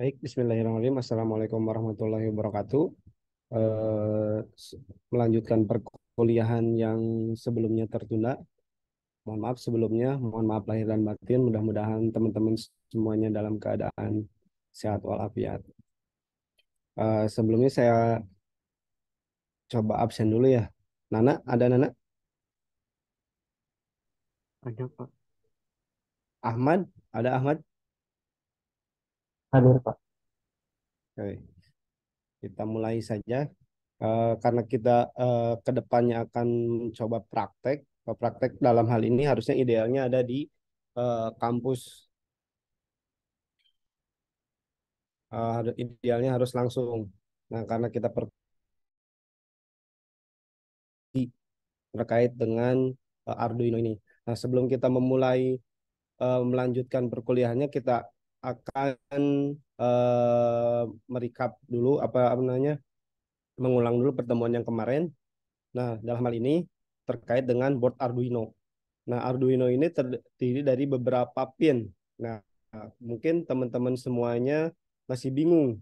Baik, Bismillahirrahmanirrahim. Assalamualaikum warahmatullahi wabarakatuh. Melanjutkan perkuliahan yang sebelumnya tertunda. Mohon maaf sebelumnya, mohon maaf lahir dan batin. Mudah-mudahan teman-teman semuanya dalam keadaan sehat walafiat. Sebelumnya saya coba absen dulu ya. Nana, ada Nana? Ada Pak. Ahmad, ada Ahmad? Hadir Pak. Oke, kita mulai saja. Karena kita ke depannya akan coba praktek. Praktek dalam hal ini harusnya idealnya ada di kampus. Idealnya harus langsung. Nah, karena kita terkait dengan Arduino ini. Nah, sebelum kita memulai melanjutkan perkuliahannya, kita akan merecap dulu apa namanya, mengulang dulu pertemuan yang kemarin. Nah, dalam hal ini terkait dengan board Arduino. Nah, Arduino ini terdiri dari beberapa pin. Nah, mungkin teman-teman semuanya masih bingung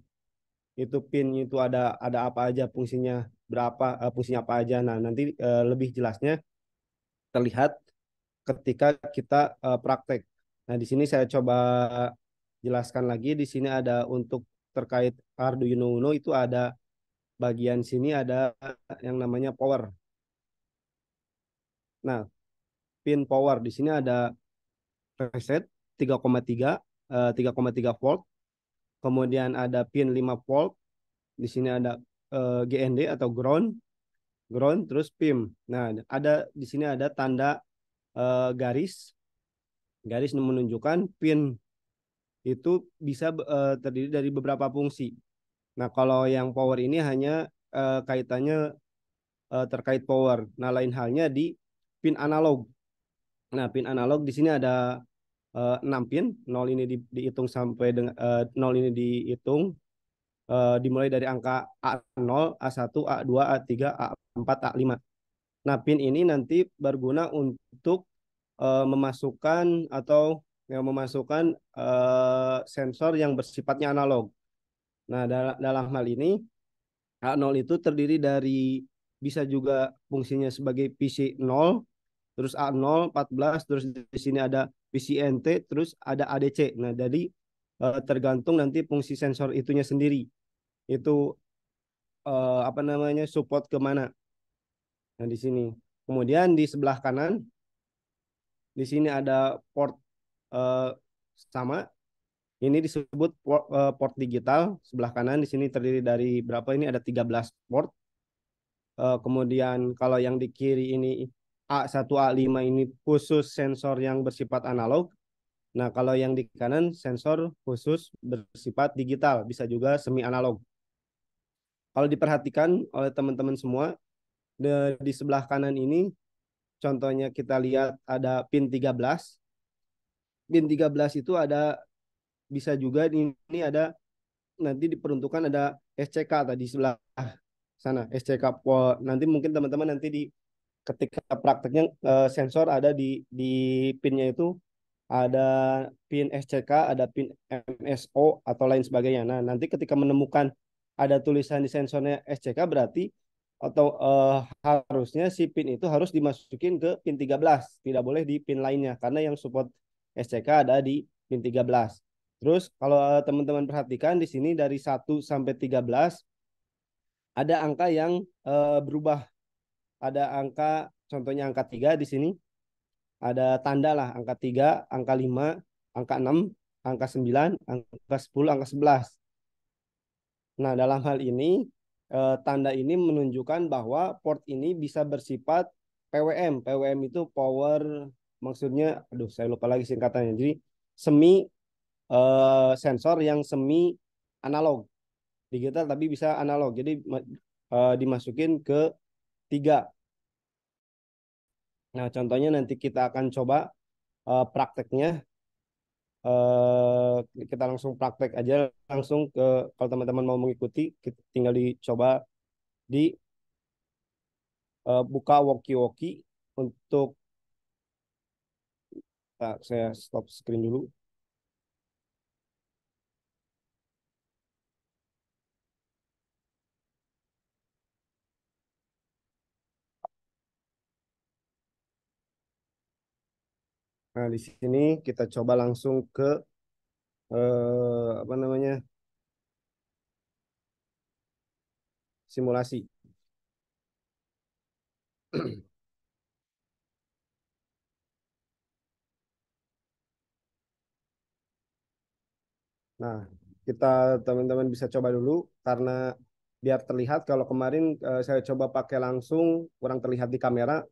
itu pin itu ada apa aja fungsinya, berapa fungsinya apa aja. Nah, nanti lebih jelasnya terlihat ketika kita praktek. Nah, di sini saya coba jelaskan lagi. Di sini ada untuk terkait Arduino Uno itu ada bagian sini ada yang namanya power. Nah, pin power di sini ada reset 3,3 3,3 volt. Kemudian ada pin 5 volt. Di sini ada GND atau ground, terus PIM. Nah, ada di sini ada tanda garis, garis menunjukkan pin itu bisa terdiri dari beberapa fungsi. Nah, kalau yang power ini hanya kaitannya terkait power. Nah, lain halnya di pin analog. Nah, pin analog di sini ada 6 pin, 0 ini dihitung sampai dengan 0 ini dihitung dimulai dari angka A0, A1, A2, A3, A4, A5. Nah, pin ini nanti berguna untuk memasukkan atau yang memasukkan sensor yang bersifatnya analog. Nah, dalam hal ini A0 itu terdiri dari bisa juga fungsinya sebagai PC 0, terus A0, 14, terus di sini ada PCNT, terus ada ADC. Nah, jadi tergantung nanti fungsi sensor itunya sendiri. Itu apa namanya support ke mana. Nah, di sini. Kemudian di sebelah kanan, di sini ada port eh, sama. Ini disebut port digital. Sebelah kanan di sini terdiri dari berapa ini? Ada 13 port. Kemudian kalau yang di kiri ini A1, A5 ini khusus sensor yang bersifat analog. Nah, kalau yang di kanan sensor khusus bersifat digital, bisa juga semi analog. Kalau diperhatikan oleh teman-teman semua, di sebelah kanan ini contohnya kita lihat ada pin 13. Pin 13 itu ada bisa juga ini ada nanti diperuntukkan ada SCK tadi sebelah sana SCK. Nanti mungkin teman-teman nanti di ketika prakteknya sensor ada di pinnya itu ada pin SCK, ada pin MSO atau lain sebagainya. Nah, nanti ketika menemukan ada tulisan di sensornya SCK berarti atau harusnya si pin itu harus dimasukin ke pin 13, tidak boleh di pin lainnya karena yang support SCK ada di pin 13. Terus kalau teman-teman perhatikan di sini dari 1 sampai 13 ada angka yang berubah. Ada angka contohnya angka 3 di sini ada tanda lah angka 3, angka 5, angka 6, angka 9, angka 10, angka 11. Nah, dalam hal ini tanda ini menunjukkan bahwa port ini bisa bersifat PWM. PWM itu power maksudnya aduh saya lupa lagi singkatannya. Jadi semi sensor yang semi analog. Digital tapi bisa analog. Jadi dimasukin ke 3. Nah, contohnya nanti kita akan coba prakteknya. Kita langsung praktek aja langsung ke kalau teman-teman mau mengikuti tinggal dicoba di buka walkie-walkie untuk saya stop screen dulu. Nah, di sini kita coba langsung ke apa namanya? Simulasi. Nah, kita teman-teman bisa coba dulu karena biar terlihat kalau kemarin saya coba pakai langsung kurang terlihat di kamera,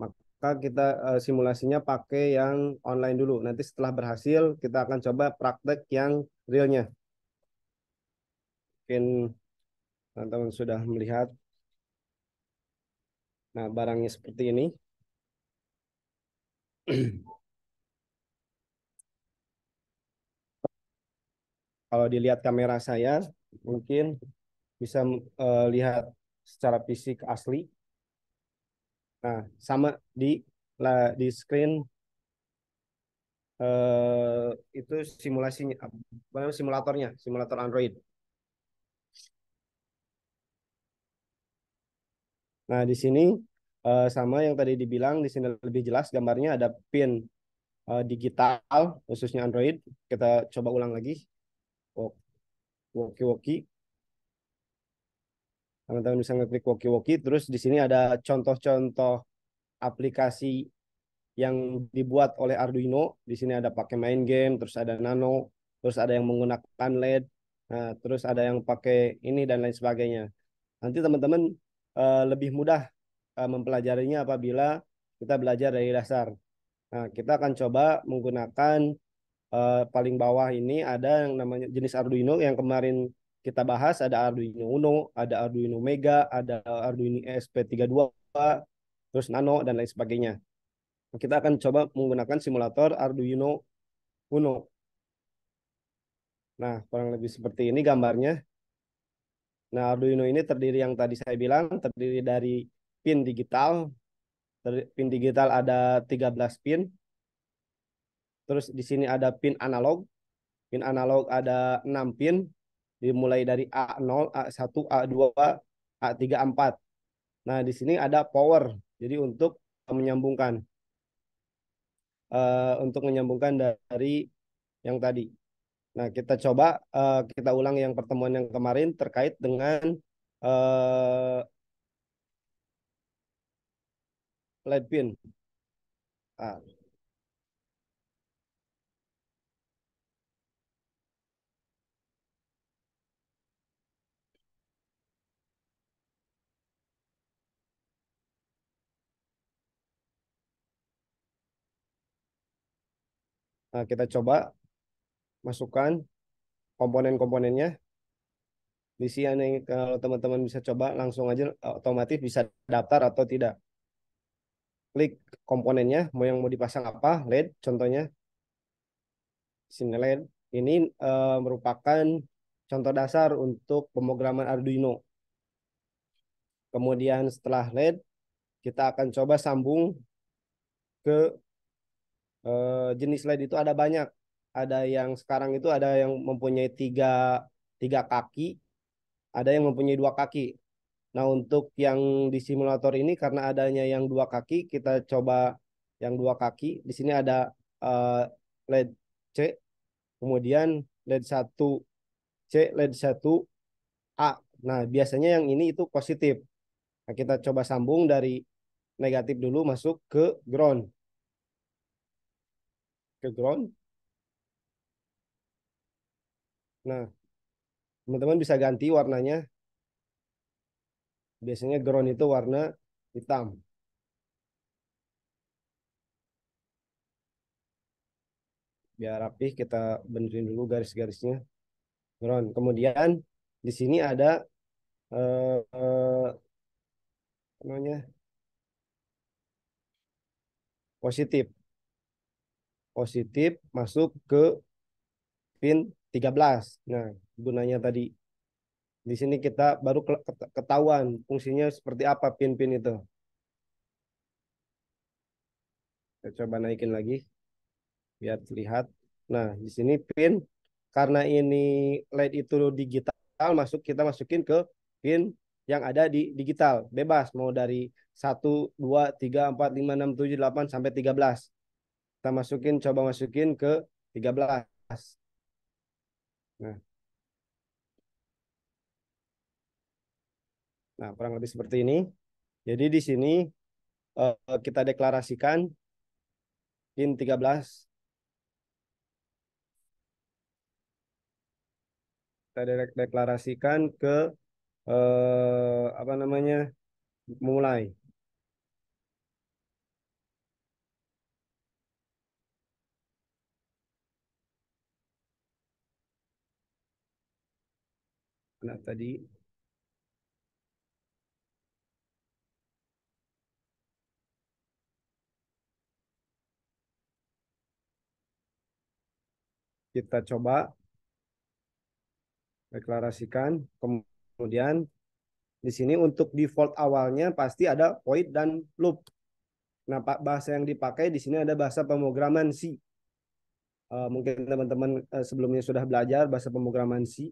maka kita simulasinya pakai yang online dulu. Nanti setelah berhasil kita akan coba praktek yang realnya. Mungkin teman-teman sudah melihat. Nah, barangnya seperti ini. Kalau dilihat kamera saya, mungkin bisa lihat secara fisik asli. Nah, sama di di screen itu simulasinya, simulatornya, simulator Android. Nah, di sini sama yang tadi dibilang, di sini lebih jelas gambarnya ada pin digital khususnya Android. Kita coba ulang lagi. Walkie-walkie. Teman-teman bisa ngeklik walkie-walkie. Terus di sini ada contoh-contoh aplikasi yang dibuat oleh Arduino. Di sini ada pakai main game, terus ada nano, terus ada yang menggunakan LED, nah, terus ada yang pakai ini dan lain sebagainya. Nanti teman-teman lebih mudah mempelajarinya apabila kita belajar dari dasar. Nah, kita akan coba menggunakan paling bawah ini ada yang namanya jenis Arduino yang kemarin kita bahas, ada Arduino Uno, ada Arduino Mega, ada Arduino ESP32, terus Nano dan lain sebagainya. Kita akan coba menggunakan simulator Arduino Uno. Nah, kurang lebih seperti ini gambarnya. Nah, Arduino ini terdiri yang tadi saya bilang, terdiri dari pin digital. Pin digital ada 13 pin. Terus di sini ada pin analog. Pin analog ada 6 pin. Dimulai dari A0, A1, A2, A3, A4. Nah, di sini ada power. Jadi menyambungkan untuk menyambungkan dari yang tadi. Nah, kita coba kita ulang yang pertemuan yang kemarin terkait dengan uh, LED pin. Nah, kita coba masukkan komponen-komponennya. Di sini kalau teman-teman bisa coba langsung aja otomatis bisa daftar atau tidak. Klik komponennya, mau yang mau dipasang apa, LED contohnya. Sini LED. Ini merupakan contoh dasar untuk pemrograman Arduino. Kemudian setelah LED, kita akan coba sambung ke jenis LED itu ada banyak. Ada yang sekarang itu ada yang mempunyai tiga kaki, ada yang mempunyai dua kaki. Nah, untuk yang di simulator ini karena adanya yang dua kaki, kita coba yang dua kaki. Di sini ada uh, LED C, kemudian LED satu C, LED satu A. Nah, biasanya yang ini itu positif. Nah, kita coba sambung dari negatif dulu masuk ke ground. Ke ground. Nah, teman-teman bisa ganti warnanya. Biasanya ground itu warna hitam. Biar rapih kita benerin dulu garis-garisnya. Ground. Kemudian di sini ada namanya positif. Positif masuk ke pin 13. Nah, gunanya tadi di sini kita baru ketahuan fungsinya seperti apa pin-pin itu. Kita coba naikin lagi biar terlihat. Nah, di sini pin karena ini LED itu digital masuk kita masukin ke pin yang ada di digital bebas mau dari 1 2 3 4 5 6 7 8 sampai 13. Kita masukin, coba masukin ke 13. Nah, nah kurang lebih seperti ini. Jadi di sini kita deklarasikan pin 13. Kita deklarasikan ke apa namanya? Mulai. Nah, tadi kita coba deklarasikan. Kemudian di sini untuk default awalnya pasti ada void dan loop. Nah, Pak, bahasa yang dipakai di sini ada bahasa pemrograman C. Mungkin teman-teman sebelumnya sudah belajar bahasa pemrograman C.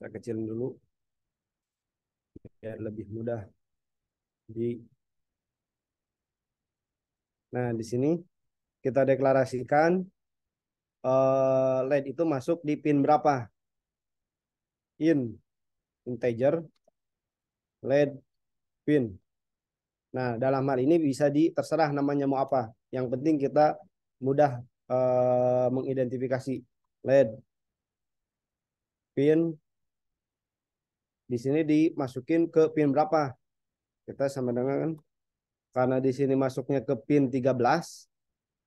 Saya kecilin dulu biar lebih mudah di. Nah, di sini kita deklarasikan LED itu masuk di pin berapa? In integer LED pin. Nah, dalam hal ini bisa terserah namanya mau apa. Yang penting kita mudah mengidentifikasi LED pin. Di sini dimasukin ke pin berapa? Kita sama dengan, karena di sini masuknya ke pin 13,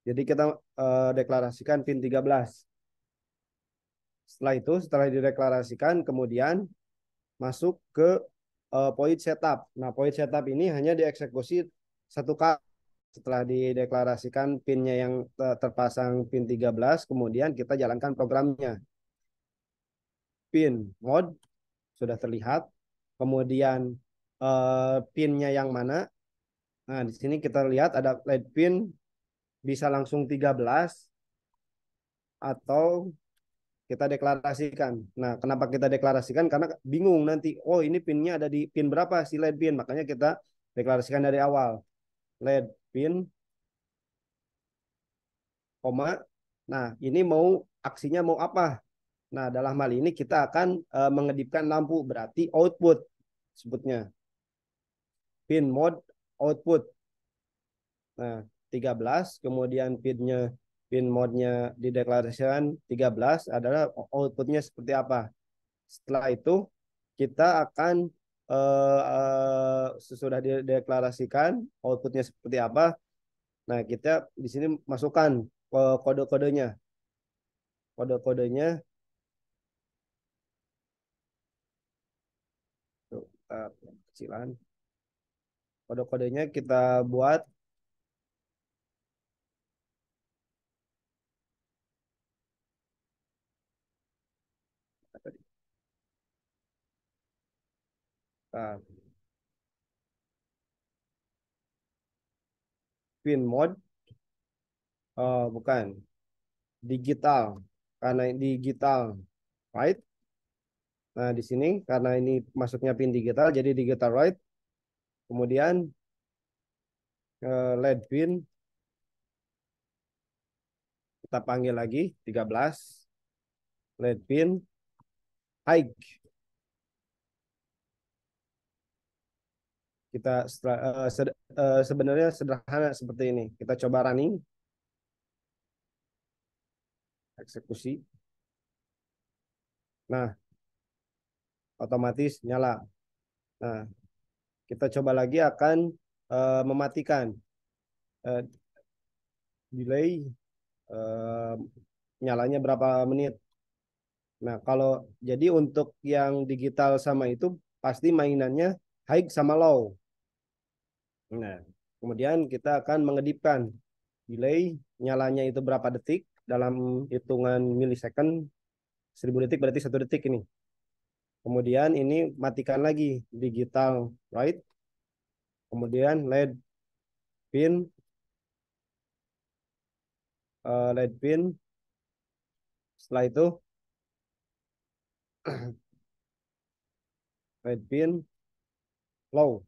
jadi kita deklarasikan pin 13. Setelah itu, setelah dideklarasikan, kemudian masuk ke point setup. Nah, point setup ini hanya dieksekusi satu kali. Setelah dideklarasikan pinnya yang terpasang pin 13, kemudian kita jalankan programnya. Pin mode sudah terlihat. Kemudian pinnya yang mana? Nah, di sini kita lihat ada LED pin bisa langsung 13 atau kita deklarasikan. Nah, kenapa kita deklarasikan? Karena bingung nanti, oh ini pinnya ada di pin berapa si LED pin. Makanya kita deklarasikan dari awal. LED pin, koma. Nah, ini mau aksinya mau apa? Nah, dalam hal ini kita akan mengedipkan lampu, berarti output sebutnya. Pin mode output. Nah, 13, kemudian pin mode-nya dideklarasikan 13 adalah outputnya seperti apa. Setelah itu kita akan sesudah dideklarasikan outputnya seperti apa. Nah, kita di sini masukkan kode-kodenya. Kode-kodenya tuh, kecilan. Kode-kodenya kita buat uh, pin mode bukan digital, karena digital right. Nah, di sini karena ini masuknya pin digital jadi digital right. Kemudian LED pin kita panggil lagi 13, LED pin high. Kita sebenarnya sederhana seperti ini. Kita coba running eksekusi. Nah, otomatis nyala. Nah, kita coba lagi akan mematikan uh, delay uh, nyalanya berapa menit. Nah, kalau jadi untuk yang digital sama itu pasti mainannya high sama low. Nah, kemudian kita akan mengedipkan delay nyalanya itu berapa detik dalam hitungan milisecond. 1000 detik berarti 1 detik ini. Kemudian ini matikan lagi digital right. Kemudian pin LED pin. Setelah itu LED pin low.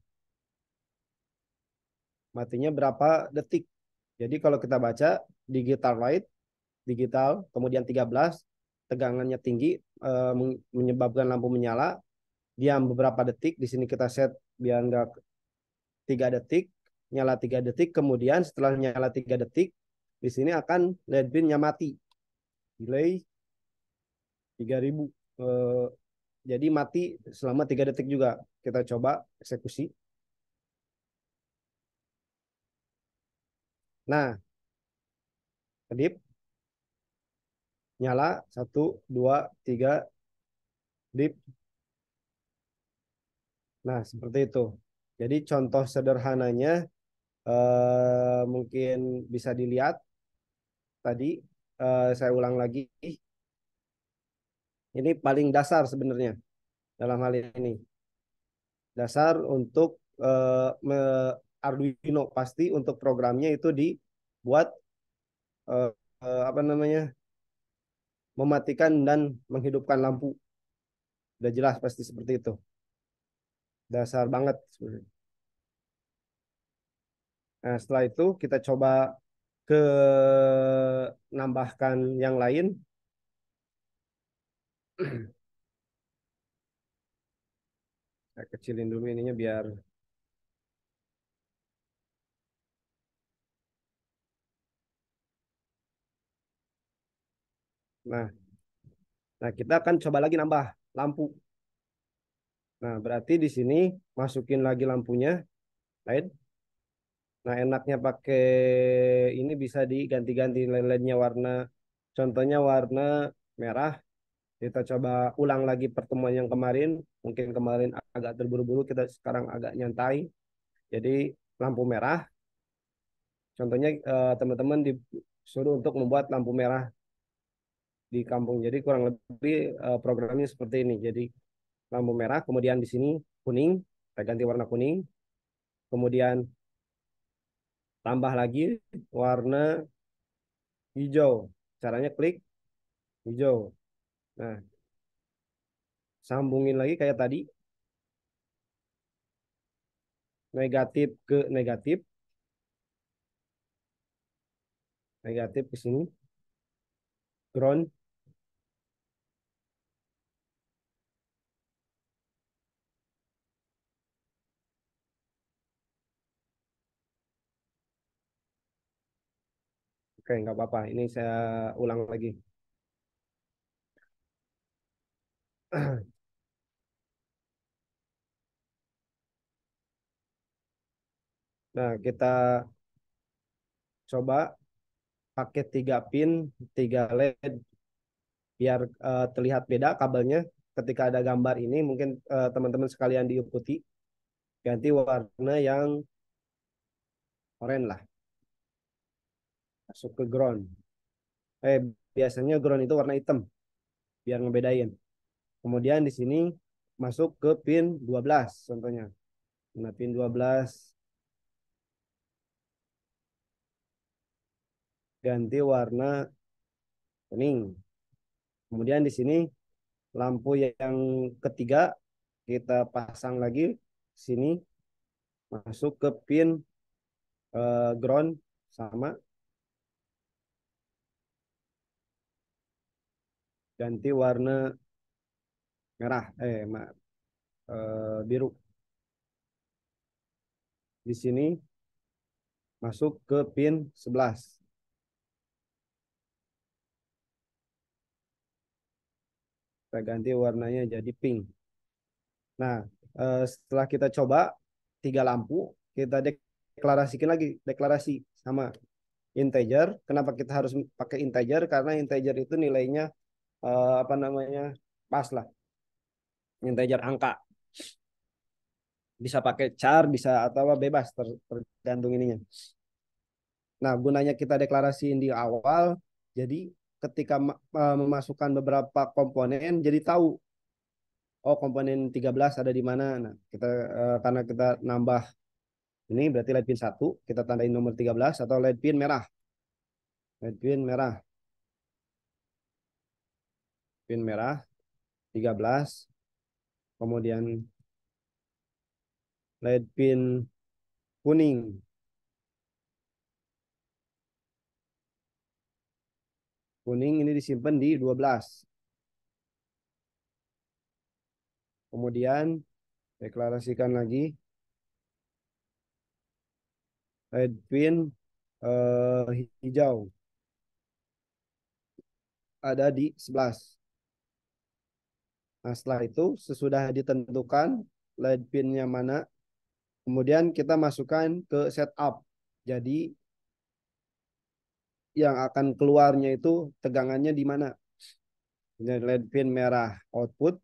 Matinya berapa detik? Jadi kalau kita baca digital light, digital, kemudian 13, tegangannya tinggi, menyebabkan lampu menyala, diam beberapa detik. Di sini kita set biar nggak 3 detik, nyala 3 detik, kemudian setelah nyala 3 detik, di sini akan LED beam-nya mati. Delay 3000. Eh, jadi mati selama 3 detik juga. Kita coba eksekusi. Nah, kedip, nyala, 1, 2, 3, dip. Nah, seperti itu. Jadi contoh sederhananya mungkin bisa dilihat tadi, saya ulang lagi. Ini paling dasar sebenarnya dalam hal ini. Dasar untuk Arduino, pasti untuk programnya itu dibuat eh, apa namanya, mematikan dan menghidupkan lampu. Udah jelas pasti seperti itu. Dasar banget sebenarnya. Nah, setelah itu kita coba ke nambahkan yang lain. Saya kecilin dulu ininya biar. Nah, nah kita akan coba lagi nambah lampu. Nah, berarti di sini masukin lagi lampunya, lain. Nah, enaknya pakai ini bisa diganti-ganti LED-nya warna. Contohnya warna merah. Kita coba ulang lagi pertemuan yang kemarin. Mungkin kemarin agak terburu-buru, kita sekarang agak nyantai. Jadi lampu merah. Contohnya teman-teman disuruh untuk membuat lampu merah di kampung. Jadi kurang lebih programnya seperti ini. Jadi lampu merah, kemudian di sini kuning, kita ganti warna kuning. Kemudian tambah lagi warna hijau. Caranya klik hijau. Nah, sambungin lagi kayak tadi, negatif ke negatif, negatif ke sini, ground. Oke, nggak apa-apa. Ini saya ulang lagi. Nah, kita coba pakai 3 pin, 3 LED, biar terlihat beda kabelnya. Ketika ada gambar ini, mungkin teman-teman sekalian diikuti. Ganti warna yang oranye lah, masuk ke ground. Eh, biasanya ground itu warna hitam, biar ngebedain. Kemudian di sini masuk ke pin 12 contohnya. Nah, pin 12 ganti warna kuning. Kemudian di sini lampu yang ketiga kita pasang lagi sini, masuk ke pin ground sama, ganti warna merah, biru. Di sini masuk ke pin 11. Kita ganti warnanya jadi pink. Nah, setelah kita coba 3 lampu, kita deklarasikan lagi, deklarasi sama integer. Kenapa kita harus pakai integer? Karena integer itu nilainya apa namanya, pas lah, integer angka. Bisa pakai char, bisa atau bebas, tergantung ininya. Nah, gunanya kita deklarasiin di awal, jadi ketika memasukkan beberapa komponen, jadi tahu, oh komponen 13 ada di mana. Nah, kita karena kita nambah ini berarti LED pin 1, kita tandain nomor 13 atau LED pin merah. LED pin merah, pin merah 13, kemudian LED pin kuning Kuning ini disimpan di 12. Kemudian deklarasikan lagi red pin hijau ada di 11. Nah, setelah itu sesudah ditentukan red pinnya mana, kemudian kita masukkan ke setup. Jadi yang akan keluarnya itu tegangannya di mana. LED pin merah output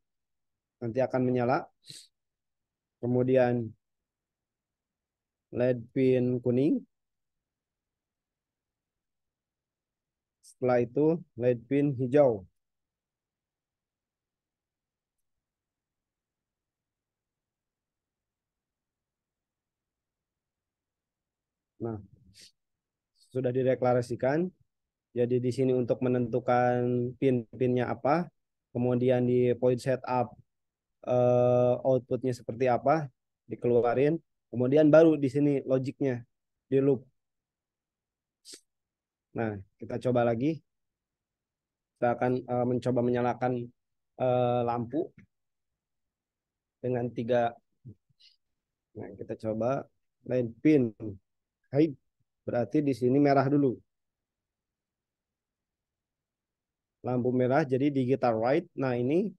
nanti akan menyala. Kemudian LED pin kuning. Setelah itu LED pin hijau. Nah, sudah dideklarasikan. Jadi di sini untuk menentukan pin-pinnya apa, kemudian di point setup outputnya seperti apa, dikeluarin, kemudian baru di sini logiknya di loop. Nah, kita coba lagi. Kita akan mencoba menyalakan lampu dengan 3. Nah, kita coba line pin. Hai, berarti di sini merah dulu. Lampu merah jadi digital right. Nah, ini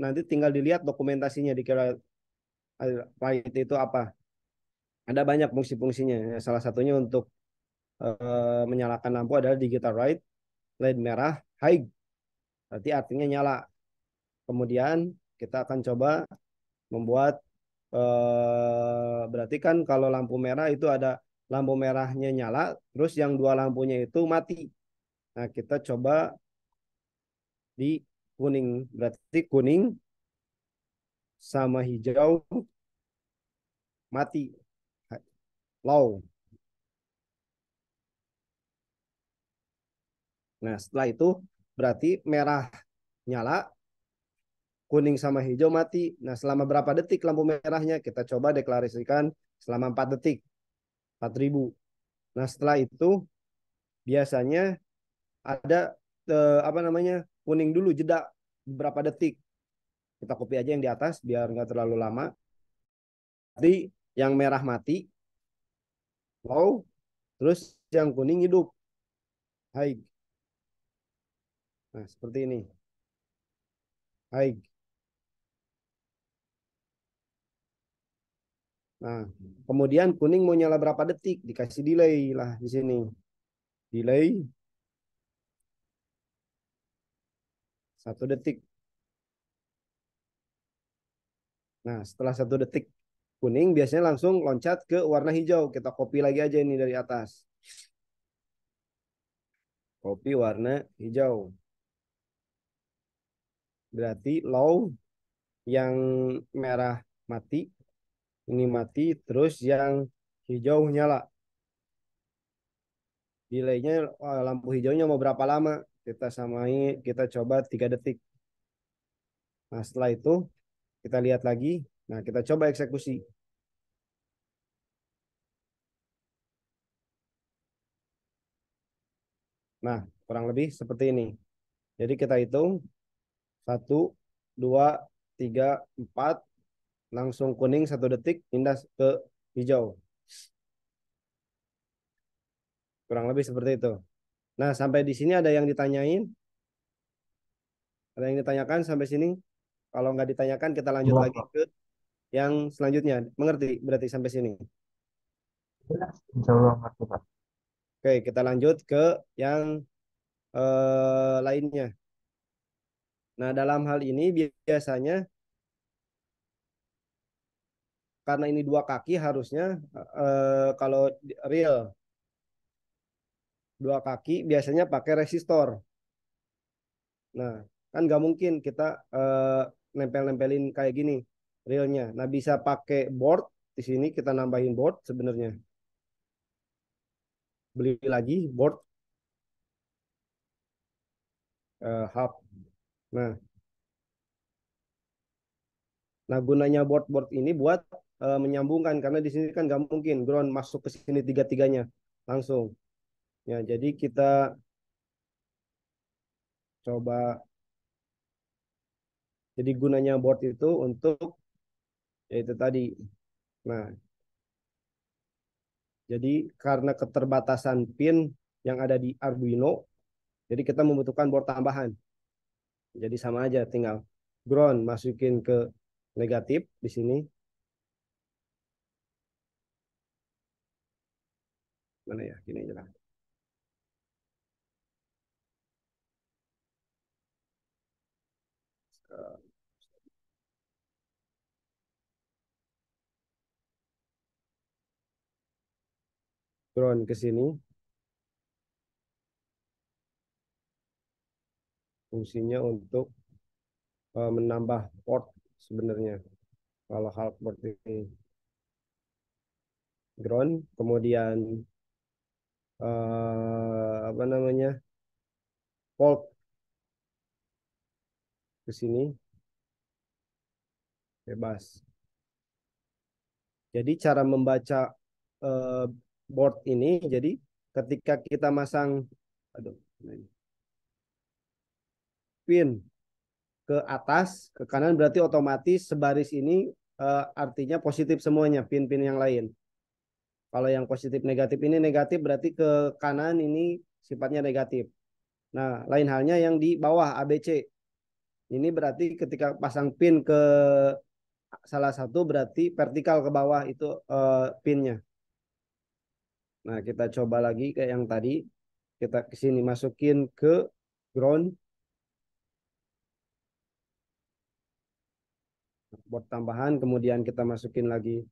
nanti tinggal dilihat dokumentasinya dikira right itu apa. Ada banyak fungsi-fungsinya. Salah satunya untuk menyalakan lampu adalah digital right, LED merah, high. Berarti artinya nyala. Kemudian kita akan coba membuat berarti kan kalau lampu merah itu ada lampu merahnya nyala, terus yang 2 lampunya itu mati. Nah, kita coba di kuning. Berarti kuning sama hijau mati. Low. Nah, setelah itu berarti merah nyala, kuning sama hijau mati. Nah, selama berapa detik lampu merahnya? Kita coba deklarasikan selama 4 detik. 4.000. Nah, setelah itu biasanya ada apa namanya? Kuning dulu jeda berapa detik. Kita copy aja yang di atas biar nggak terlalu lama. Jadi yang merah mati, low, terus yang kuning hidup, high. Nah, seperti ini, high. Nah, kemudian kuning mau nyala berapa detik? Dikasih delay lah di sini. Delay 1 detik. Nah, setelah 1 detik kuning biasanya langsung loncat ke warna hijau. Kita copy lagi aja ini dari atas. Copy warna hijau. Berarti low, yang merah mati, ini mati, terus yang hijau nyala. Delaynya lampu hijaunya mau berapa lama? Kita samai, kita coba 3 detik. Nah, setelah itu kita lihat lagi. Nah, kita coba eksekusi. Nah, kurang lebih seperti ini. Jadi kita hitung 1, 2, 3, 4, langsung kuning 1 detik, pindah ke hijau. Kurang lebih seperti itu. Nah, sampai di sini ada yang ditanyain? Ada yang ditanyakan sampai sini? Kalau nggak ditanyakan, kita lanjut Jelas, lagi Pak. ke yang selanjutnya. Mengerti berarti sampai sini? Insya Allah ngerti, Pak. Oke, kita lanjut ke yang lainnya. Nah, dalam hal ini biasanya karena ini 2 kaki harusnya kalau real 2 kaki biasanya pakai resistor. Nah, kan nggak mungkin kita nempel-nempelin kayak gini realnya. Nah, bisa pakai board. Di sini kita nambahin board sebenarnya. Beli lagi board hub. Nah, gunanya board-board ini buat menyambungkan karena di sini kan nggak mungkin ground masuk ke sini tiga-tiganya langsung. Ya, jadi kita coba. Jadi gunanya board itu untuk yaitu tadi. Nah, jadi karena keterbatasan pin yang ada di Arduino, jadi kita membutuhkan board tambahan. Jadi sama aja, tinggal ground masukin ke negatif di sini. Mana ya? Gini aja lah. Ground ke sini. Fungsinya untuk menambah port sebenarnya. Kalau hal seperti ini. Ground, kemudian apa namanya? Port ke sini bebas. Jadi cara membaca eh, board ini, jadi ketika kita masang, aduh, pin ke atas, ke kanan berarti otomatis sebaris ini artinya positif semuanya, pin-pin yang lain. Kalau yang positif negatif ini negatif berarti ke kanan ini sifatnya negatif. Nah, lain halnya yang di bawah ABC. Ini berarti ketika pasang pin ke salah satu berarti vertikal ke bawah itu pinnya. Nah, kita coba lagi kayak yang tadi. Kita ke sini masukin ke ground, board tambahan, kemudian kita masukin lagi.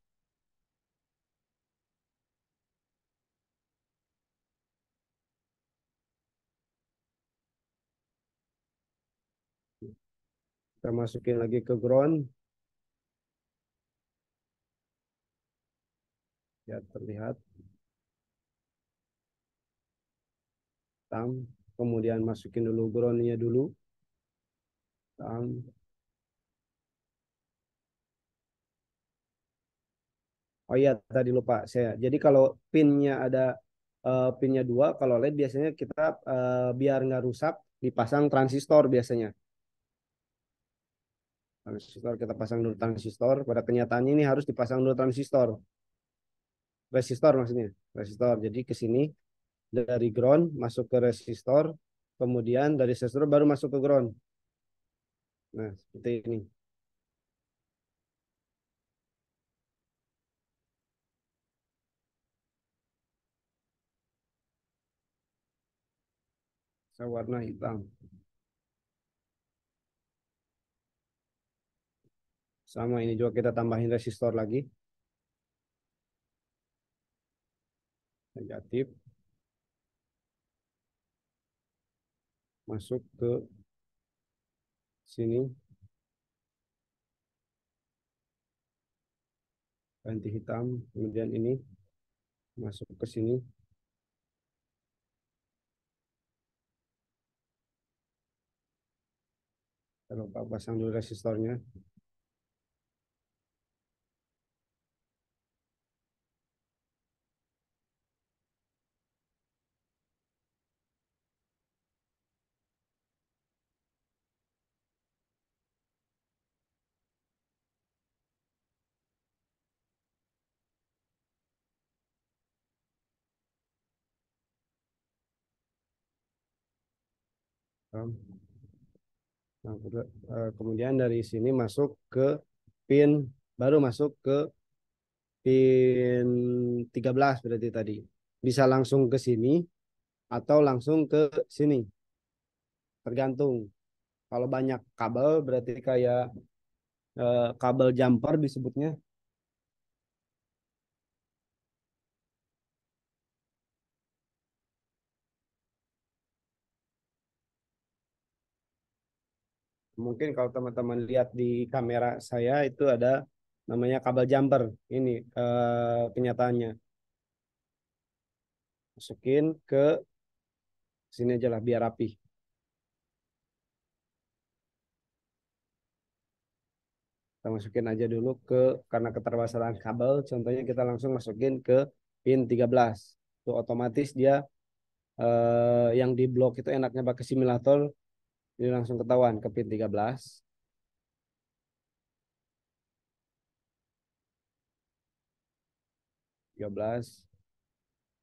Kita masukin lagi ke ground. Ya, terlihat. Tang. Kemudian masukin dulu groundnya dulu. Tang. Oh iya, tadi lupa saya. Jadi kalau pinnya ada pinnya dua, kalau LED biasanya kita biar nggak rusak dipasang transistor biasanya. Transistor kita pasang dulu transistor. Pada kenyataannya ini harus dipasang dulu transistor. Resistor maksudnya. Resistor. Jadi ke sini dari ground masuk ke resistor, kemudian dari resistor baru masuk ke ground. Nah, seperti ini. Saya warna hitam. Sama ini juga kita tambahin resistor lagi. Negatif. Masuk ke sini. Ganti hitam. Kemudian ini masuk ke sini. Kalau pasang dulu resistornya. Nah, kemudian dari sini masuk ke pin, baru masuk ke pin 13 berarti tadi. Bisa langsung ke sini atau langsung ke sini. Tergantung. Kalau banyak kabel berarti kayak kabel jumper disebutnya. Mungkin kalau teman-teman lihat di kamera saya itu ada namanya kabel jumper. Ini kenyataannya. Masukin ke sini aja lah biar rapi. Kita masukin aja dulu ke karena keterbatasan kabel. Contohnya kita langsung masukin ke pin 13. Itu otomatis dia yang di blok itu enaknya pakai simulator Ini langsung ketahuan ke pin 13. 13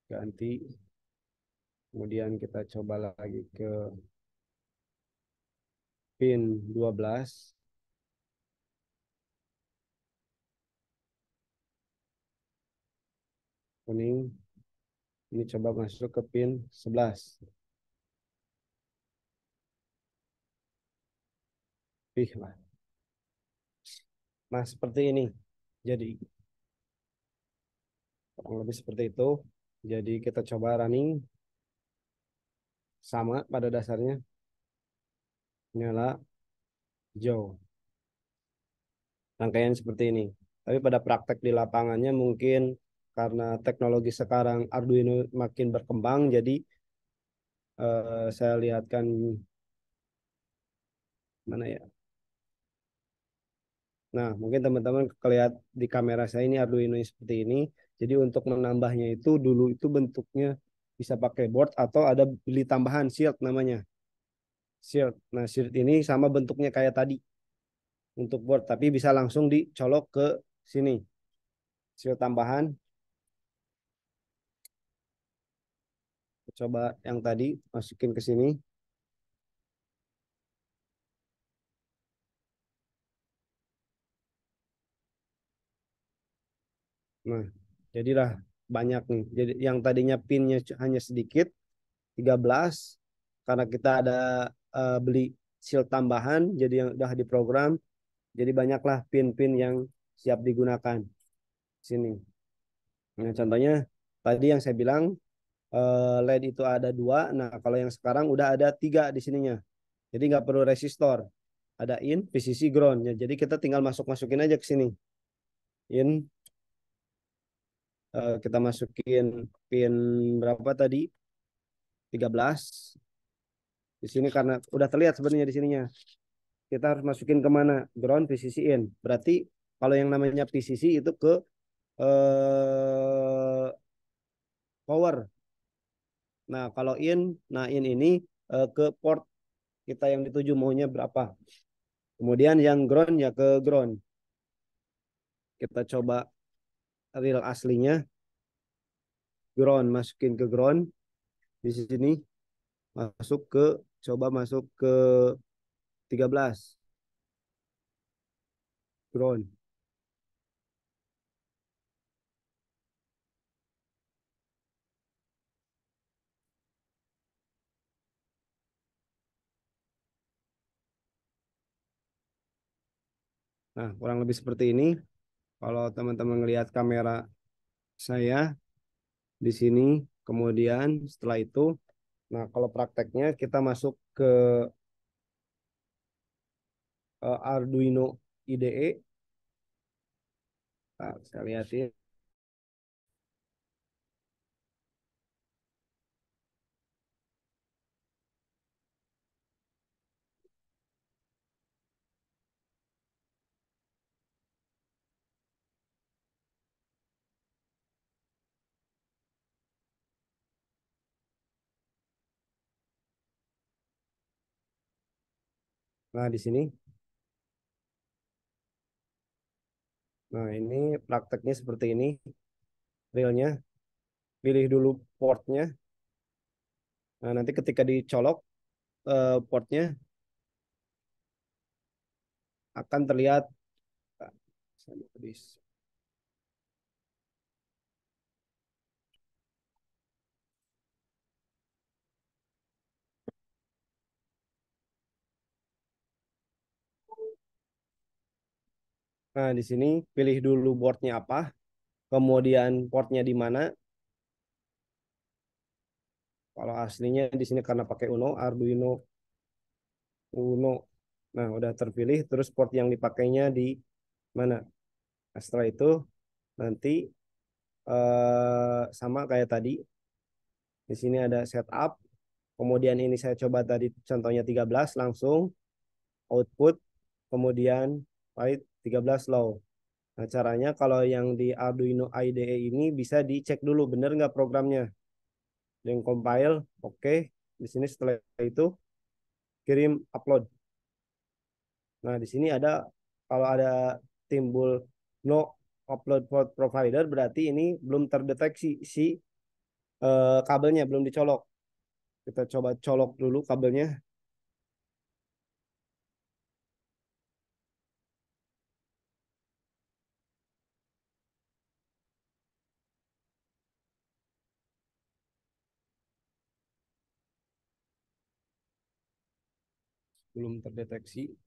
ganti. Kemudian kita coba lagi ke pin 12. Kuning. Ini coba masuk ke pin 11. Ih lah. Nah, seperti ini. Jadi kurang lebih seperti itu. Jadi kita coba running sama pada dasarnya. Nyala hijau. Rangkaian seperti ini. Tapi pada praktek di lapangannya mungkin karena teknologi sekarang Arduino makin berkembang, jadi saya lihatkan mana ya. Nah, mungkin teman-teman kelihat di kamera saya ini Arduino seperti ini. Jadi untuk menambahnya itu dulu itu bentuknya bisa pakai board atau ada beli tambahan shield namanya. Shield. Nah, shield ini sama bentuknya kayak tadi untuk board, tapi bisa langsung dicolok ke sini. Shield tambahan. Coba yang tadi masukin ke sini. Nah, jadilah banyak nih. Jadi yang tadinya pinnya hanya sedikit, 13, karena kita ada beli shield tambahan, jadi yang udah diprogram, jadi banyaklah pin-pin yang siap digunakan sini. Nah, contohnya tadi yang saya bilang LED itu ada dua. Nah, kalau yang sekarang udah ada tiga di sininya. Jadi nggak perlu resistor. Ada in, VCC, ground. Ya, jadi kita tinggal masukin aja ke sini. In, kita masukin pin berapa tadi? 13. Di sini karena udah terlihat sebenarnya di sininya. Kita harus masukin kemana? Ground, PCC, in. Berarti kalau yang namanya PCC itu ke power. Nah, kalau in, nah in ini ke port kita yang dituju maunya berapa. Kemudian yang ground ya ke ground. Kita coba real aslinya. Ground, masukin ke ground. Di sini masuk ke, coba masuk ke 13. Ground. Nah, kurang lebih seperti ini. Kalau teman-teman melihat kamera saya di sini, kemudian setelah itu, nah kalau prakteknya kita masuk ke Arduino IDE. Nah, saya lihatin. Nah, di sini. Nah, ini prakteknya seperti ini. Realnya, pilih dulu portnya. Nah, nanti ketika dicolok portnya akan terlihat. Nah, di sini pilih dulu boardnya apa, kemudian portnya di mana. Kalau aslinya di sini karena pakai Uno, Arduino Uno. Nah, udah terpilih, terus port yang dipakainya di mana. Nah, setelah itu nanti sama kayak tadi. Di sini ada setup. Kemudian ini saya coba tadi contohnya 13 langsung output. Kemudian write 13 low. Nah, caranya kalau yang di Arduino IDE ini bisa dicek dulu bener nggak programnya. Yang compile, oke. Di sini setelah itu kirim upload. Nah, di sini ada kalau ada timbul no upload port provider berarti ini belum terdeteksi si kabelnya belum dicolok. Kita coba colok dulu kabelnya. Belum terdeteksi.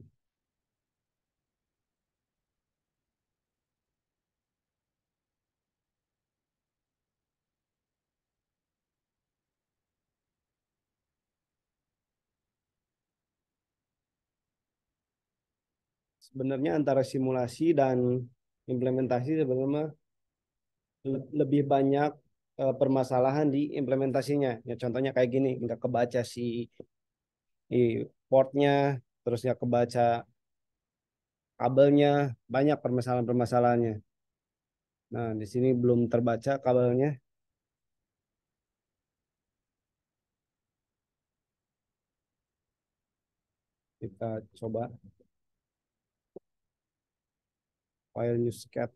Sebenarnya antara simulasi dan implementasi sebenarnya lebih banyak permasalahan di implementasinya. Ya, contohnya kayak gini, nggak kebaca si portnya, terus nggak kebaca kabelnya, banyak permasalahan-permasalahannya. Nah, di sini belum terbaca kabelnya. Kita coba file newscat.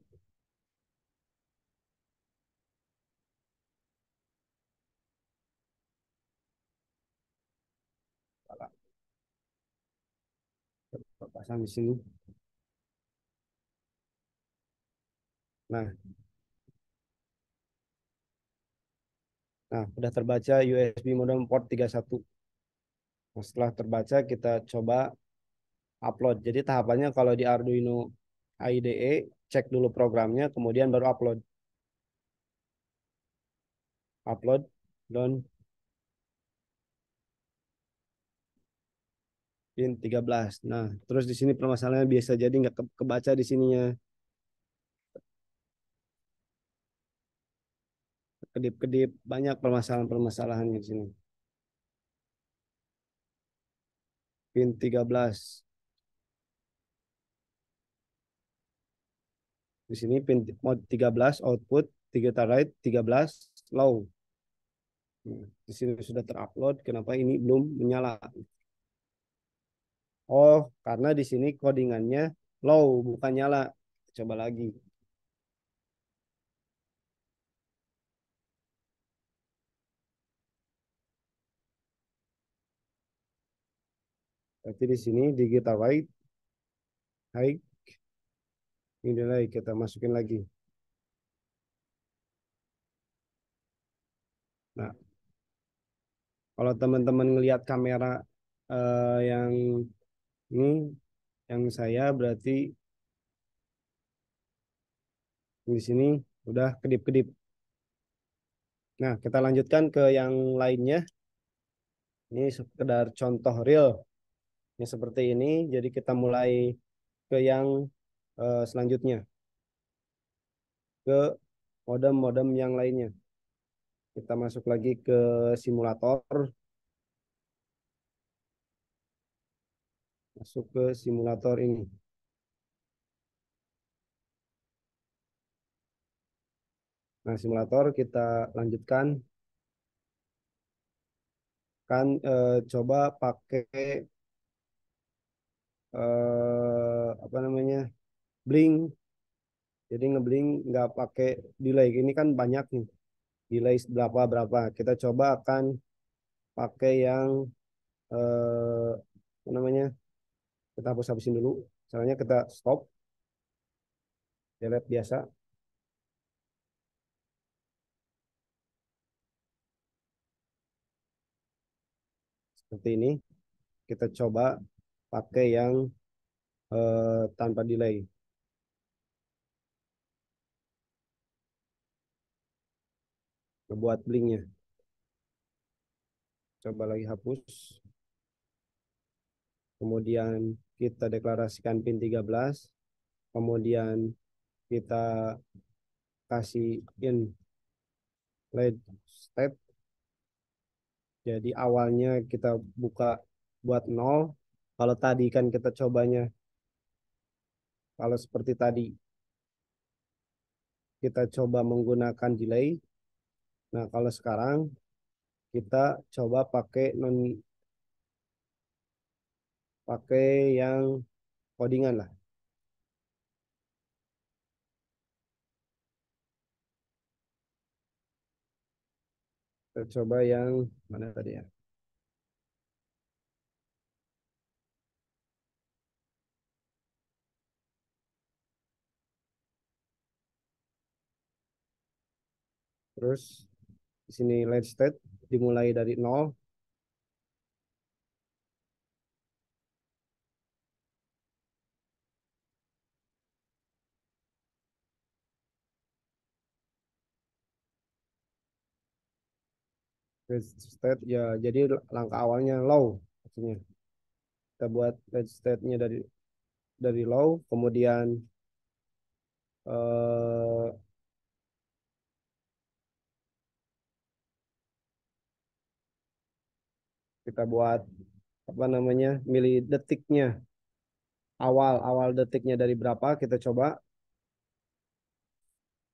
Kita pasang di sini. Nah, udah terbaca USB modem port 31. Nah, setelah terbaca kita coba upload. Jadi tahapannya kalau di Arduino IDE cek dulu programnya, kemudian baru upload. Upload down pin 13. Nah, terus di sini permasalahannya biasa jadi nggak kebaca di sininya. Kedip-kedip banyak permasalahan-permasalahan di sini. Pin 13. Di sini pin mode 13 output 3 right 13 low. Nah, di sini sudah terupload, kenapa ini belum menyala? Oh, karena di sini codingannya low bukan nyala. Coba lagi. Berarti di sini digital right high ini nilai kita masukin lagi. Nah, kalau teman-teman ngelihat kamera yang ini yang saya berarti di sini udah kedip-kedip. Nah, kita lanjutkan ke yang lainnya. Ini sekedar contoh real. Ini seperti ini. Jadi kita mulai ke yang selanjutnya. Ke modem-modem yang lainnya. Kita masuk lagi ke simulator. Masuk ke simulator ini. Nah, simulator kita lanjutkan. Kan coba pakai apa namanya blink. Jadi ngeblink nggak pakai delay. Ini kan banyak nih. Delay berapa berapa. Kita coba akan pakai yang apa namanya? Kita hapus hapusin dulu. Caranya kita stop, delete biasa seperti ini. Kita coba pakai yang tanpa delay. Buat blinknya. Coba lagi hapus. Kemudian kita deklarasikan pin 13. Kemudian kita kasih in lead state. Jadi awalnya kita buka buat 0. Kalau tadi kan kita cobanya, kalau seperti tadi, kita coba menggunakan delay. Nah, kalau sekarang kita coba pakai non pakai yang codingan lah. Kita coba yang mana tadi ya? Terus di sini let state dimulai dari nol. Let state ya jadi langkah awalnya low maksudnya. Kita buat let state-nya dari low, kemudian eh, kita buat apa namanya milih detiknya, awal awal detiknya dari berapa kita coba,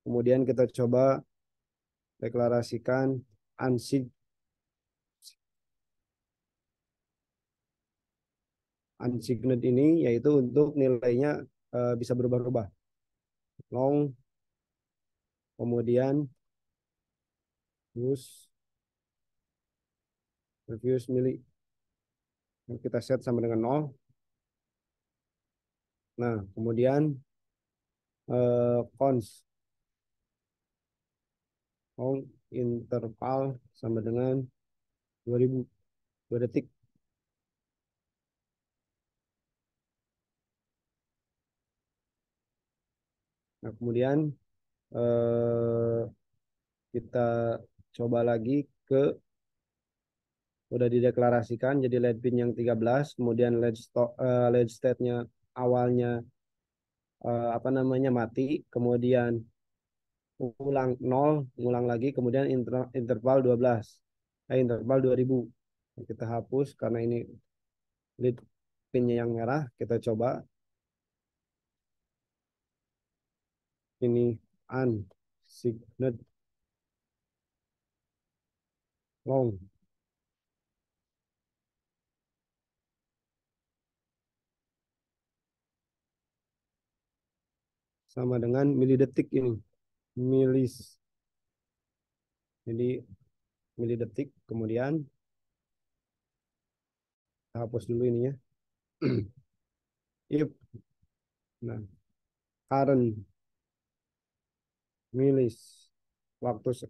kemudian kita coba deklarasikan unsig unsigned ini, yaitu untuk nilainya bisa berubah-ubah long, kemudian use reviews milih kita set sama dengan nol. Nah kemudian cons long interval sama dengan 2000 2 detik. Nah kemudian eh, kita coba lagi ke udah dideklarasikan jadi lead pin yang 13, kemudian lead state-nya awalnya apa namanya mati, kemudian ulang nol, ulang lagi, kemudian interval 12, interval 2000. Kita hapus karena ini lead pinnya yang merah, kita coba ini unsigned long sama dengan milidetik ini, milis, jadi milidetik, kemudian kita hapus dulu ininya. If nah current milis waktu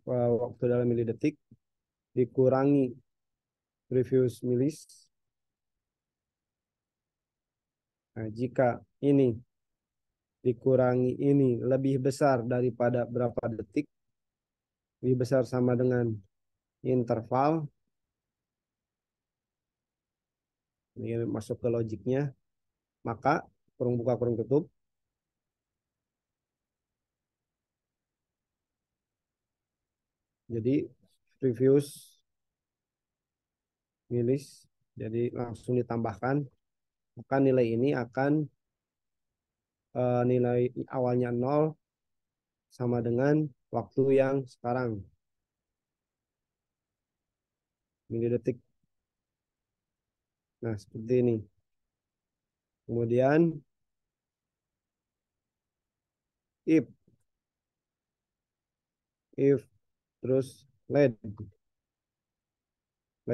dalam milidetik dikurangi previous milis. Nah, jika ini dikurangi ini lebih besar daripada berapa detik, lebih besar sama dengan interval, ini masuk ke logiknya, maka kurung buka kurung tutup, jadi previous milis, jadi langsung ditambahkan, maka nilai ini akan nilai awalnya 0 sama dengan waktu yang sekarang, milidetik. Nah, seperti ini. Kemudian if if terus lead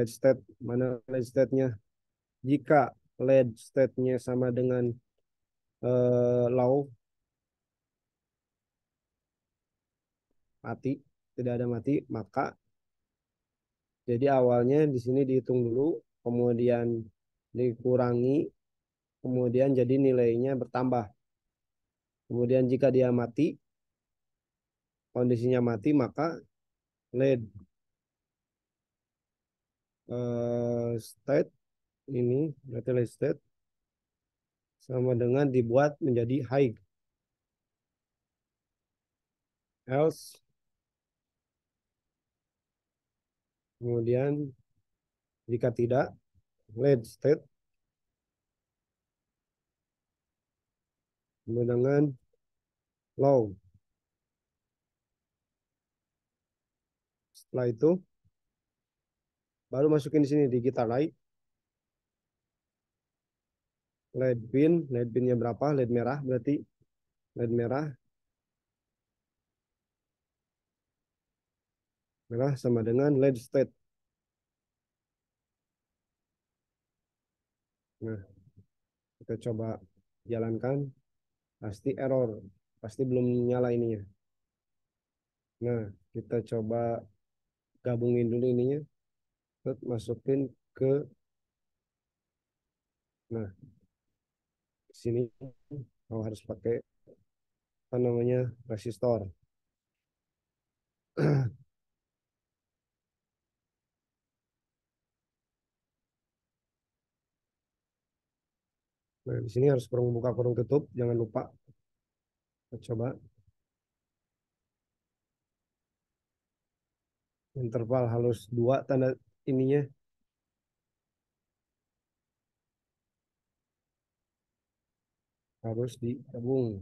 state, mana lead state-nya? Jika lead state-nya sama dengan low, mati, tidak ada mati, maka jadi awalnya di sini dihitung dulu, kemudian dikurangi, kemudian jadi nilainya bertambah. Kemudian jika dia mati, kondisinya mati, maka lead state ini, berarti lead state sama dengan dibuat menjadi high. Else, kemudian jika tidak, lead state sama dengan low. Setelah itu baru masukin di sini di Gitar Light. LED pinnya berapa? LED merah berarti LED merah, merah sama dengan LED state. Nah, kita coba jalankan, pasti error, pasti belum nyala ininya. Nah, kita coba gabungin dulu ininya, terus masukin ke, nah, sini. Oh, harus pakai apa namanya resistor. Nah, di sini harus kurung buka kurung tutup, jangan lupa. Kita coba interval halus 2 tanda ininya harus digabung.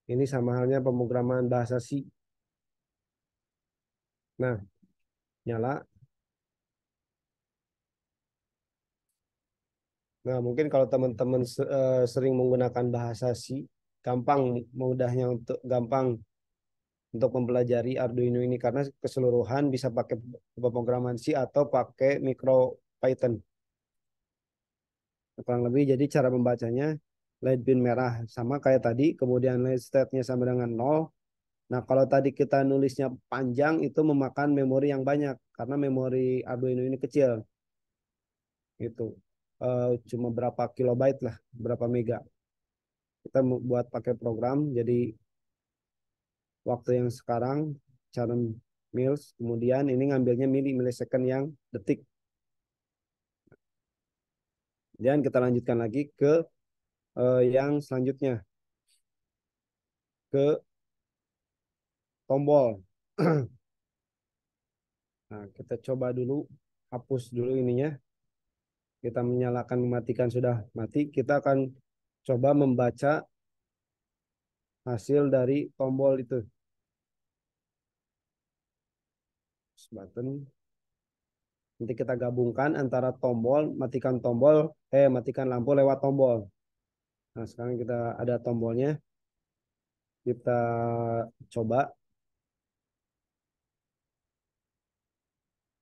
Ini sama halnya pemrograman bahasa C. Nah, nyala. Nah, mungkin kalau teman-teman sering menggunakan bahasa C, gampang mudahnya untuk gampang untuk mempelajari Arduino ini karena keseluruhan bisa pakai pemrograman C atau pakai micro Python. Kurang lebih jadi cara membacanya LED pin merah sama kayak tadi, kemudian LED state-nya sama dengan 0. Nah, kalau tadi kita nulisnya panjang itu memakan memori yang banyak karena memori Arduino ini kecil gitu. Cuma berapa kilobyte lah, berapa mega. Kita buat pakai program jadi waktu yang sekarang cara mils, kemudian ini ngambilnya millisecond yang detik. Dan kita lanjutkan lagi ke yang selanjutnya ke tombol. Nah, kita coba dulu hapus dulu ininya. Kita menyalakan mematikan sudah mati. Kita akan coba membaca hasil dari tombol itu. Button. Nanti kita gabungkan antara tombol, matikan lampu lewat tombol. Nah, sekarang kita ada tombolnya. Kita coba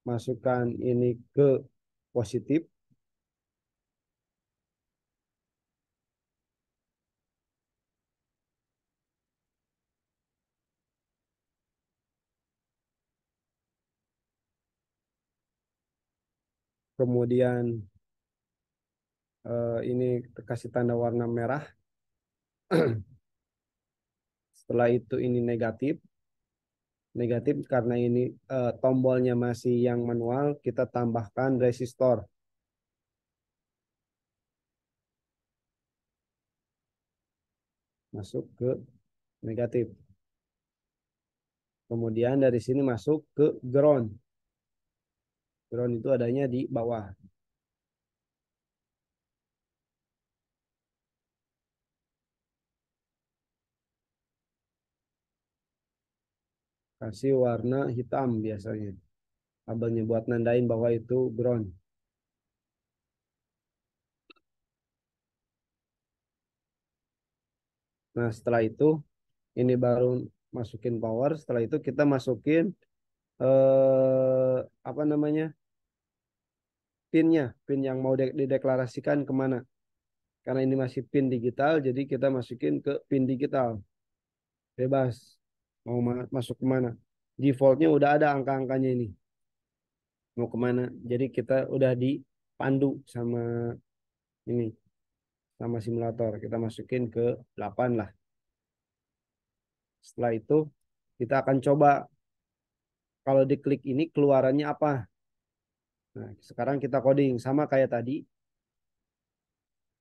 masukkan ini ke positif. Kemudian ini kasih tanda warna merah. Setelah itu ini negatif. Negatif karena ini tombolnya masih yang manual, kita tambahkan resistor masuk ke negatif. Kemudian dari sini masuk ke ground. Ground itu adanya di bawah. Kasih warna hitam biasanya. Kabelnya buat nandain bahwa itu ground. Nah, setelah itu ini baru masukin power. Setelah itu kita masukin apa namanya? Pinnya, pin yang mau dideklarasikan kemana. Karena ini masih pin digital, jadi kita masukin ke pin digital. Bebas. Mau masuk kemana. Defaultnya udah ada angka-angkanya ini. Mau kemana. Jadi kita udah dipandu sama ini. Sama simulator. Kita masukin ke 8 lah. Setelah itu kita akan coba kalau diklik ini keluarannya apa. Nah, sekarang kita coding sama kayak tadi.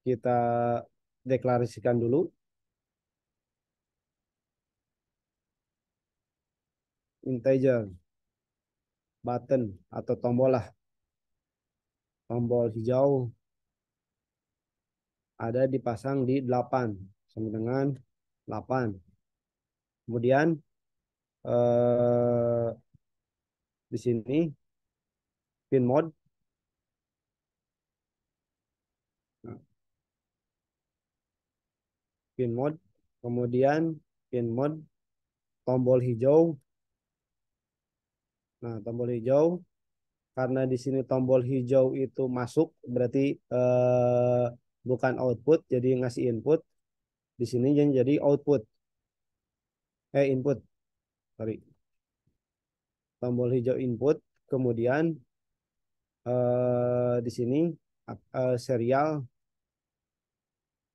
Kita deklarasikan dulu integer button atau tombol lah. Tombol hijau ada dipasang di 8 sama dengan 8. Kemudian eh, di sini pin mode. Nah, pin mode, kemudian pin mode, tombol hijau. Nah, tombol hijau karena di sini tombol hijau itu masuk berarti bukan output jadi ngasih input. Di sini jadi output input, sorry. Tombol hijau input, kemudian di sini serial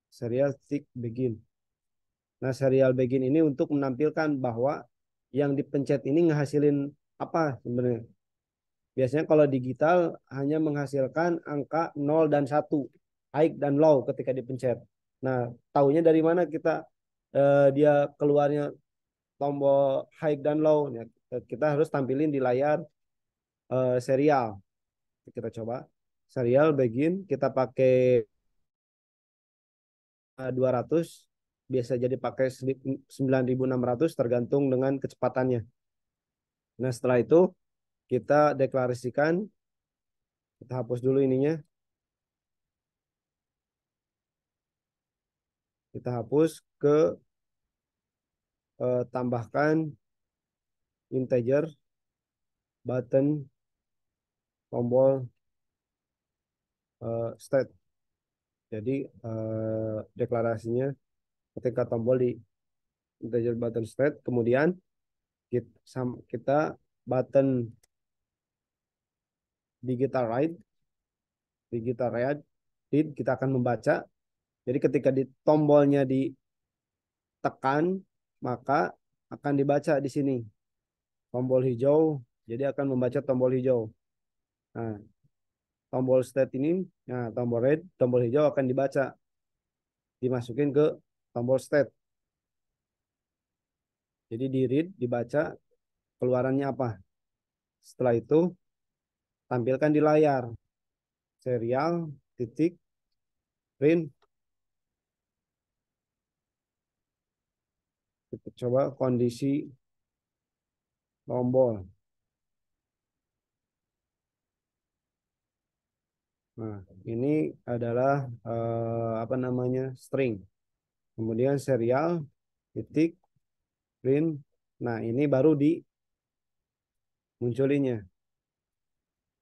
serial tick begin. Nah, serial begin ini untuk menampilkan bahwa yang dipencet ini ngehasilin apa sebenarnya. Biasanya kalau digital hanya menghasilkan angka 0 dan 1, high dan low ketika dipencet. Nah, taunya dari mana kita dia keluarnya tombol high dan low? Ya, kita harus tampilin di layar serial. Kita coba serial begin, kita pakai 200, biasa jadi pakai 9600 tergantung dengan kecepatannya. Nah, setelah itu kita deklarasikan, kita hapus dulu ininya, kita hapus ke tambahkan integer button tombol state. Jadi deklarasinya ketika tombol di integer button state, kemudian kita button digital write read kita akan membaca. Jadi ketika di tombolnya ditekan maka akan dibaca di sini tombol hijau, jadi akan membaca tombol hijau. Nah, tombol state ini, nah tombol red, tombol hijau akan dibaca, dimasukin ke tombol state. Jadi di read, dibaca, keluarannya apa. Setelah itu, tampilkan di layar. Serial, titik, print. Kita coba kondisi tombol. Nah, ini adalah apa namanya string. Kemudian serial, titik, print. Nah, ini baru dimunculinnya.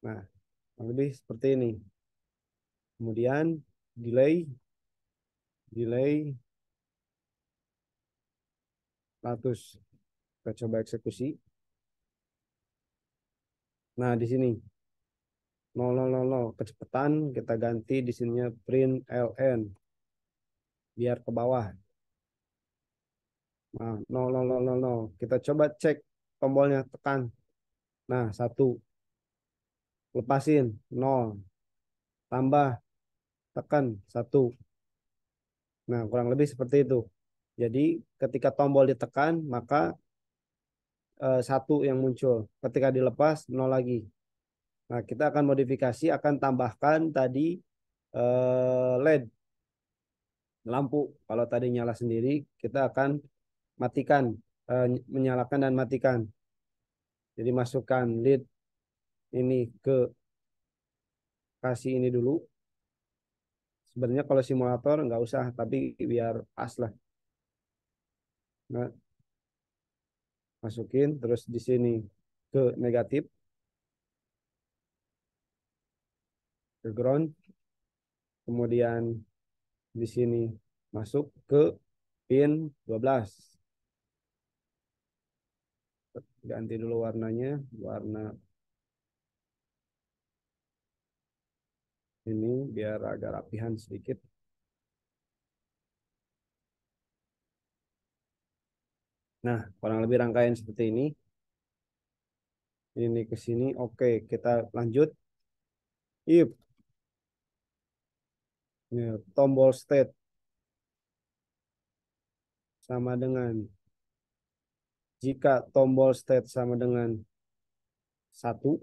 Nah, lebih seperti ini. Kemudian delay 100. Kita coba eksekusi. Nah, di sini 0000 kecepatan kita ganti di sininya print ln biar ke bawah. Nah, 0000 kita coba cek tombolnya, tekan. Nah, 1 lepasin 0 tambah tekan 1. Nah, kurang lebih seperti itu. Jadi ketika tombol ditekan maka 1 yang muncul. Ketika dilepas 0 lagi. Nah, kita akan modifikasi, akan tambahkan tadi LED lampu. Kalau tadi nyala sendiri, kita akan matikan, menyalakan dan matikan. Jadi masukkan LED ini ke kasih ini dulu. Sebenarnya kalau simulator nggak usah, tapi biar pas lah. Nah, masukin terus di sini ke negatif, ke ground, kemudian di sini masuk ke pin 12. Ganti dulu warnanya, warna ini biar agak rapihan sedikit. Nah, kurang lebih rangkaian seperti ini. Ini ke sini, oke, kita lanjut. If ya, tombol state sama dengan, jika tombol state sama dengan 1,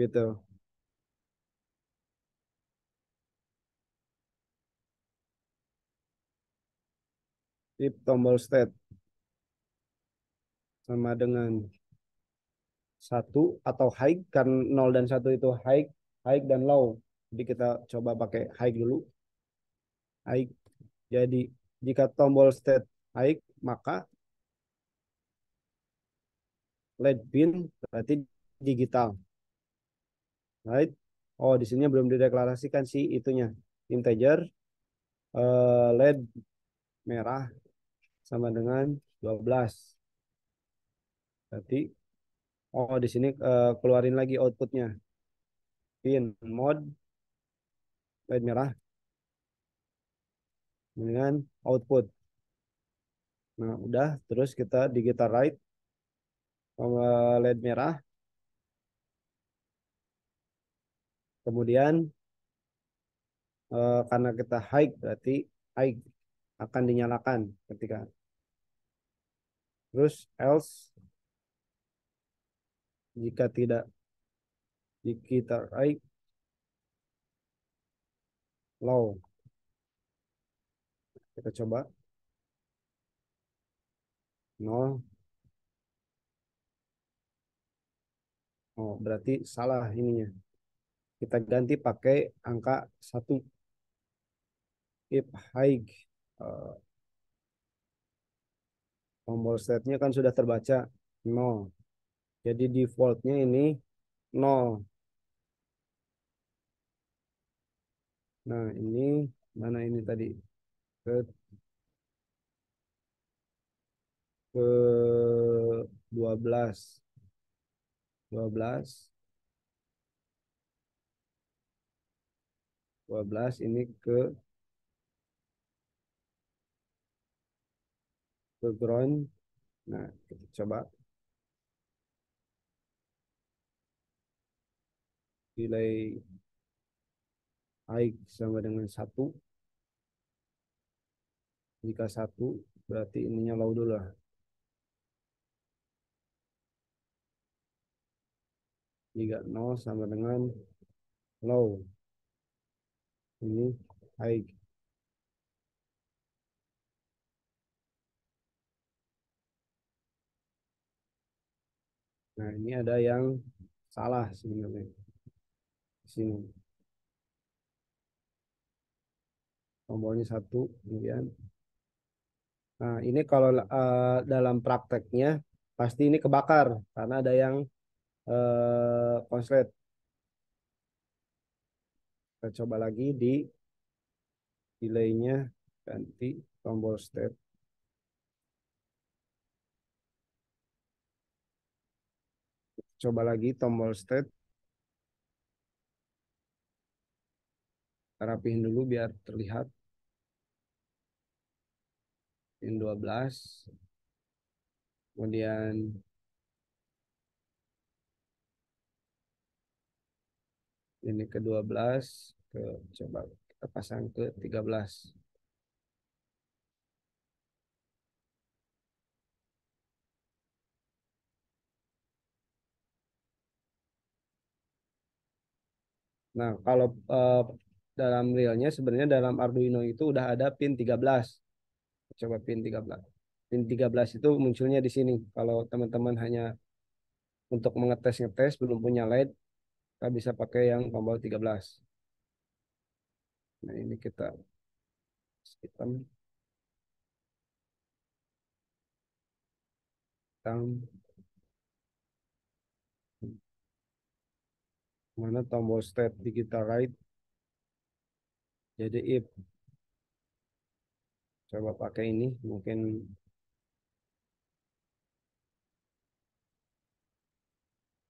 gitu. If tombol state sama dengan 1 atau high, kan 0 dan 1 itu high dan low. Jadi kita coba pakai high dulu. High. Jadi jika tombol state high, maka LED pin berarti digital. Right? Oh, di sini belum dideklarasikan sih itunya. Integer LED merah sama dengan 12. Berarti oh di sini keluarin lagi outputnya. Pin mode LED merah dengan output. Nah, udah terus kita digital write LED merah. Kemudian karena kita high berarti high akan dinyalakan ketika terus else jika tidak digital write low. Kita coba 0. Oh, berarti salah ininya. Kita ganti pakai angka 1. If high tombol setnya kan sudah terbaca 0. Jadi defaultnya ini 0. Nah, ini mana ini tadi? Ke ke 12. 12 12 ini ke ground. Nah, kita coba delay high sama dengan 1. Jika 1 berarti ininya low dulu lah. Jika 0 sama dengan low. Ini high. Nah, ini ada yang salah sebenarnya di sini. Tombolnya 1, kemudian. Nah, ini kalau dalam prakteknya pasti ini kebakar karena ada yang konslet. Kita coba lagi di delaynya ganti tombol step. Coba lagi tombol step. Rapihin dulu biar terlihat. Pin 12. Kemudian ini ke 12. Coba kita pasang ke 13. Nah, kalau dalam realnya sebenarnya dalam Arduino itu udah ada pin 13. Coba pin 13. Pin 13 itu munculnya di sini. Kalau teman-teman hanya untuk mengetes-ngetes belum punya LED, kita bisa pakai yang tombol 13. Nah, ini kita hitam, hitam, mana tombol step digital right. Jadi if coba pakai ini mungkin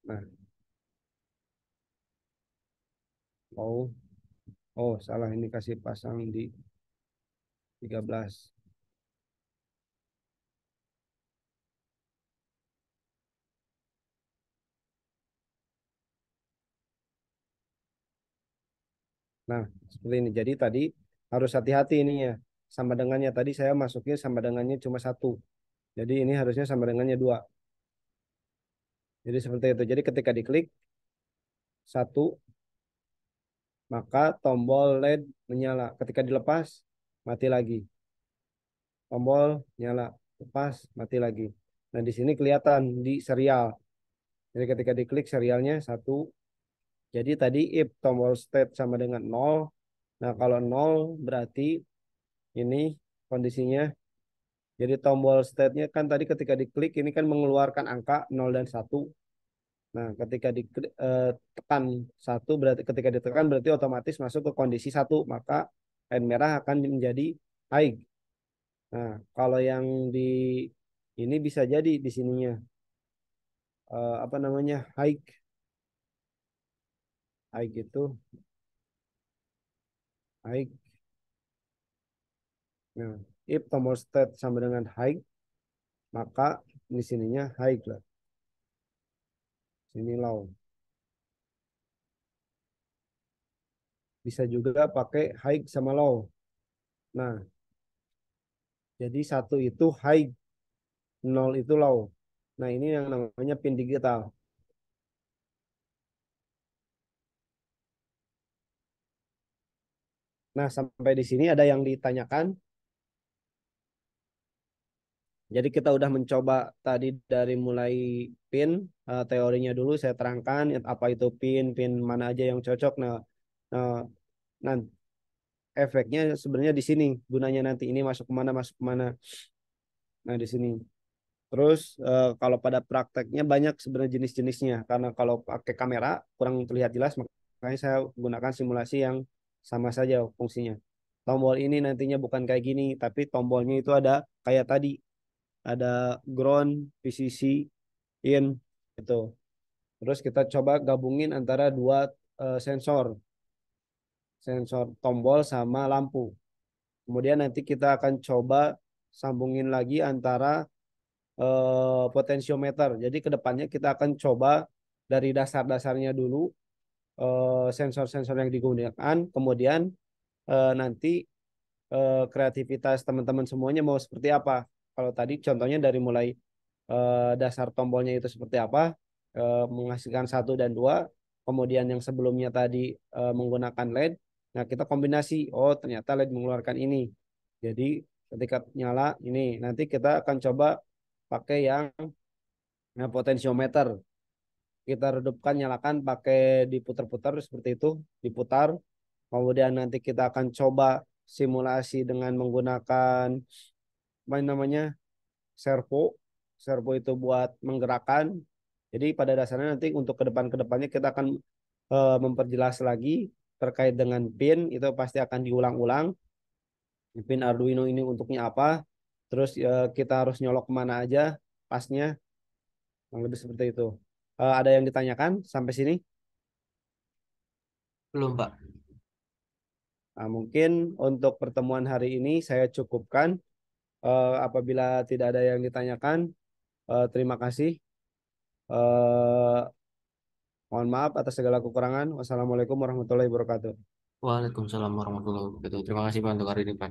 nah oh oh salah ini kasih pasang di 13. Nah, seperti ini. Jadi tadi harus hati-hati ini ya. Sama dengannya tadi saya masuknya sama dengannya cuma 1. Jadi ini harusnya sama dengannya 2. Jadi seperti itu. Jadi ketika diklik 1, maka tombol LED menyala. Ketika dilepas, mati lagi. Tombol nyala, lepas, mati lagi. Nah, di sini kelihatan di serial. Jadi ketika diklik serialnya 1, Jadi tadi if tombol state sama dengan nol. Nah, kalau nol berarti ini kondisinya. Jadi tombol state-nya kan tadi ketika diklik ini kan mengeluarkan angka 0 dan 1. Nah, ketika ditekan satu berarti ketika ditekan berarti otomatis masuk ke kondisi satu, maka line merah akan menjadi high. Nah, kalau yang di ini bisa jadi di sininya apa namanya high, high itu high. Nah, if tombol state sama dengan high, maka di sininya high lah. Sini low. Bisa juga pakai high sama low. Nah, jadi satu itu high, nol itu low. Nah, ini yang namanya pin digital. Nah, sampai di sini ada yang ditanyakan. Jadi kita udah mencoba tadi dari mulai pin, teorinya dulu saya terangkan apa itu pin, pin mana aja yang cocok. Nah, nah efeknya sebenarnya di sini gunanya nanti ini masuk kemana masuk kemana. Nah di sini. Terus kalau pada prakteknya banyak sebenarnya jenis-jenisnya karena kalau pakai kamera kurang terlihat jelas makanya saya gunakan simulasi yang sama saja fungsinya. Tombol ini nantinya bukan kayak gini tapi tombolnya itu ada kayak tadi ada ground, VCC, in itu. Terus kita coba gabungin antara dua sensor, sensor tombol sama lampu. Kemudian nanti kita akan coba sambungin lagi antara potensiometer. Jadi kedepannya kita akan coba dari dasar-dasarnya dulu sensor-sensor yang digunakan, kemudian nanti kreativitas teman-teman semuanya mau seperti apa. Kalau tadi contohnya dari mulai dasar tombolnya itu seperti apa, menghasilkan satu dan dua, kemudian yang sebelumnya tadi menggunakan LED, nah kita kombinasi, oh ternyata LED mengeluarkan ini. Jadi ketika nyala ini, nanti kita akan coba pakai yang potensiometer. Kita redupkan, nyalakan pakai diputar-putar seperti itu, diputar. Kemudian nanti kita akan coba simulasi dengan menggunakan apa namanya servo. Servo itu buat menggerakkan. Jadi pada dasarnya nanti untuk ke depannya kita akan memperjelas lagi terkait dengan pin itu pasti akan diulang-ulang. Pin Arduino ini untuknya apa? Terus kita harus nyolok kemana aja pasnya, yang lebih seperti itu. Ada yang ditanyakan sampai sini? Belum, Pak. Nah, mungkin untuk pertemuan hari ini saya cukupkan. Apabila tidak ada yang ditanyakan, terima kasih. Eh, Mohon maaf atas segala kekurangan. Wassalamualaikum warahmatullahi wabarakatuh. Waalaikumsalam warahmatullahi wabarakatuh. Terima kasih Pak untuk hari ini, Pak.